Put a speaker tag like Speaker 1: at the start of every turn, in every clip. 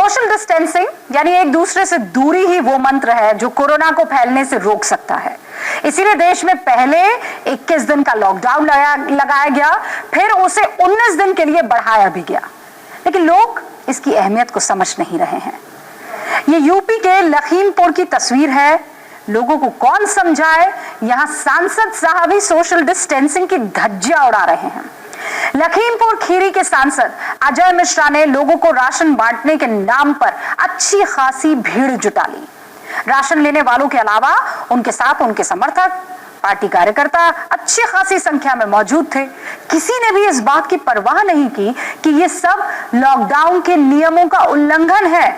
Speaker 1: Social distancing यानी एक दूसरे से दूरी ही वो मंत्र है जो कोरोना को फैलने से रोक सकता है। इसीलिए देश में पहले 21 दिन का लॉकडाउन लगाया गया, फिर उसे 19 दिन के लिए बढ़ाया भी गया। लेकिन लोग इसकी अहमियत को समझ नहीं रहे हैं। ये यूपी के लखीमपुर की तस्वीर है। लोगों को कौन समझाए, यहां सांसद साहब ही सोशल डिस्टेंसिंग की धज्जियां उड़ा रहे हैं। लखीमपुर खीरी के सांसद अजय मिश्रा ने लोगों को राशन बांटने के नाम पर अच्छी खासी भीड़ जुटा ली। राशन लेने वालों के अलावा उनके साथ उनके समर्थक, पार्टी कार्यकर्ता अच्छी खासी संख्या में मौजूद थे। किसी ने भी इस बात की परवाह नहीं की कि ये सब लॉकडाउन के नियमों का उल्लंघन है।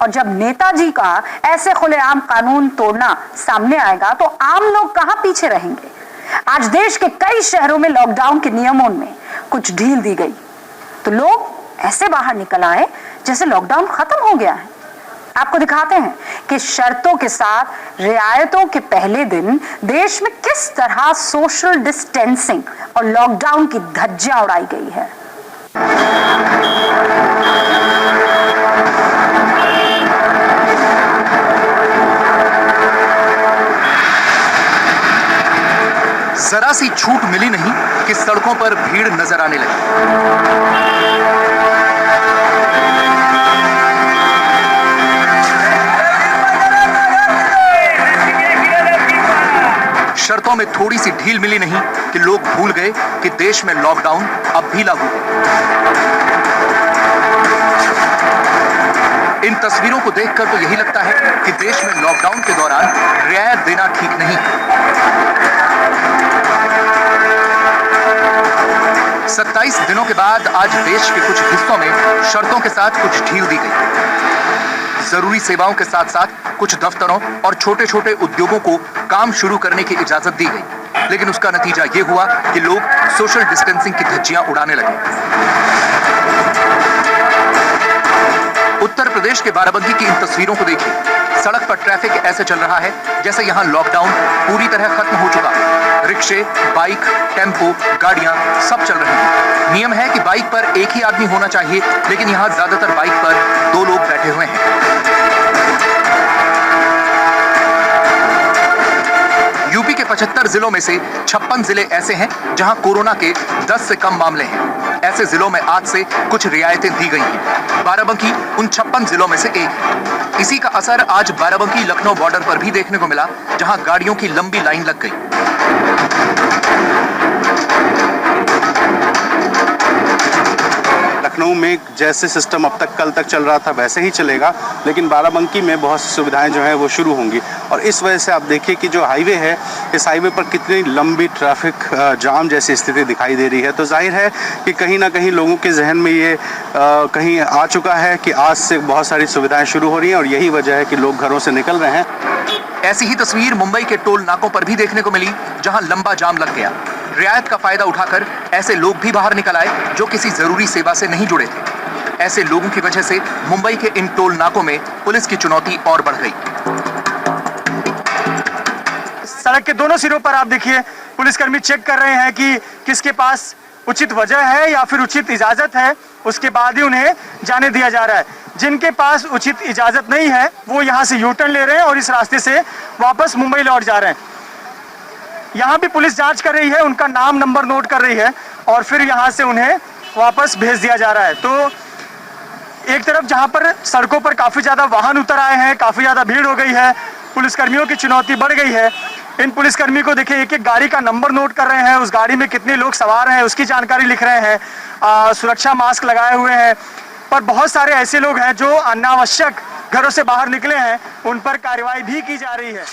Speaker 1: और जब नेताजी का ऐसे खुलेआम कानून तोड़ना सामने आएगा तो आम लोग कहां पीछे रहेंगे। आज देश के कई शहरों में लॉकडाउन के नियमों में कुछ ढील दी गई तो लोग ऐसे बाहर निकल आए जैसे लॉकडाउन खत्म हो गया है। आपको दिखाते हैं कि शर्तों के साथ रियायतों के पहले दिन देश में किस तरह सोशल डिस्टेंसिंग और लॉकडाउन की धज्जियां उड़ाई गई है।
Speaker 2: जरा सी छूट मिली नहीं कि सड़कों पर भीड़ नजर आने लगी। शर्तों में थोड़ी सी ढील मिली नहीं कि लोग भूल गए कि देश में लॉकडाउन अब भी लागू है। इन तस्वीरों को देखकर तो यही लगता है कि देश में लॉकडाउन के दौरान रियायत देना ठीक नहीं। 27 दिनों के बाद आज देश के कुछ हिस्सों में शर्तों के साथ कुछ ढील दी गई। जरूरी सेवाओं के साथ साथ कुछ दफ्तरों और छोटे छोटे उद्योगों को काम शुरू करने की इजाजत दी गई। लेकिन उसका नतीजा यह हुआ कि लोग सोशल डिस्टेंसिंग की धज्जियां उड़ाने लगे। उत्तर प्रदेश के बाराबंकी की इन तस्वीरों को देखिए। सड़क पर ट्रैफिक ऐसे चल रहा है जैसे यहां लॉकडाउन पूरी तरह खत्म हो चुका। रिक्शे, बाइक, टेम्पो, गाड़ियां सब चल रही हैं। नियम है कि बाइक पर एक ही आदमी होना चाहिए, लेकिन यहां ज्यादातर बाइक पर 2 लोग बैठे हुए हैं। यूपी के 75 जिलों में से 56 जिले ऐसे हैं जहां कोरोना के 10 से कम मामले हैं। ऐसे जिलों में आज से कुछ रियायतें दी गई हैं। बाराबंकी उन 56 जिलों में से एक है। इसी का असर आज बाराबंकी लखनऊ बॉर्डर पर भी देखने को मिला, जहां गाड़ियों की लंबी लाइन लग गई।
Speaker 3: लखनऊ में जैसे सिस्टम अब तक कल तक चल रहा था वैसे ही चलेगा, लेकिन बाराबंकी में बहुत सी सुविधाएं जो हैं वो शुरू होंगी। और इस वजह से आप देखिए कि जो हाईवे है, इस हाईवे पर कितनी लंबी ट्रैफिक जाम जैसी स्थिति दिखाई दे रही है। तो जाहिर है कि कहीं ना कहीं लोगों के जहन में ये कहीं आ चुका है कि आज से बहुत सारी सुविधाएं शुरू हो रही हैं और यही वजह है कि लोग घरों से निकल रहे हैं।
Speaker 2: ऐसी ही तस्वीर मुंबई के टोल नाकों पर भी देखने को मिली, जहां लंबा जाम लग गया। रियायत का फायदा उठाकर ऐसे लोग भी बाहर निकल आए जो किसी जरूरी सेवा से नहीं जुड़े थे। ऐसे लोगों की वजह से मुंबई के इन टोल नाकों में पुलिस की चुनौती और बढ़ गई।
Speaker 4: सड़क के दोनों सिरों पर आप देखिए पुलिसकर्मी चेक कर रहे हैं कि किसके पास उचित वजह है या फिर उचित इजाजत है, उसके बाद ही उन्हें जाने दिया जा रहा है। जिनके पास उचित इजाजत नहीं है वो यहाँ से यूटर्न ले रहे हैं और इस रास्ते से वापस मुंबई लौट जा रहे हैं। यहाँ भी पुलिस जांच कर रही है, उनका नाम नंबर नोट कर रही है और फिर यहाँ से उन्हें वापस भेज दिया जा रहा है। तो एक तरफ जहाँ पर सड़कों पर काफ़ी ज़्यादा वाहन उतर आए हैं, काफ़ी ज़्यादा भीड़ हो गई है, पुलिसकर्मियों की चुनौती बढ़ गई है। इन पुलिसकर्मी को देखिए एक एक गाड़ी का नंबर नोट कर रहे हैं, उस गाड़ी में कितने लोग सवार हैं उसकी जानकारी लिख रहे हैं, सुरक्षा मास्क लगाए हुए हैं। पर बहुत सारे ऐसे लोग हैं जो अनावश्यक घरों से बाहर निकले हैं, उन पर कार्रवाई भी की जा रही है।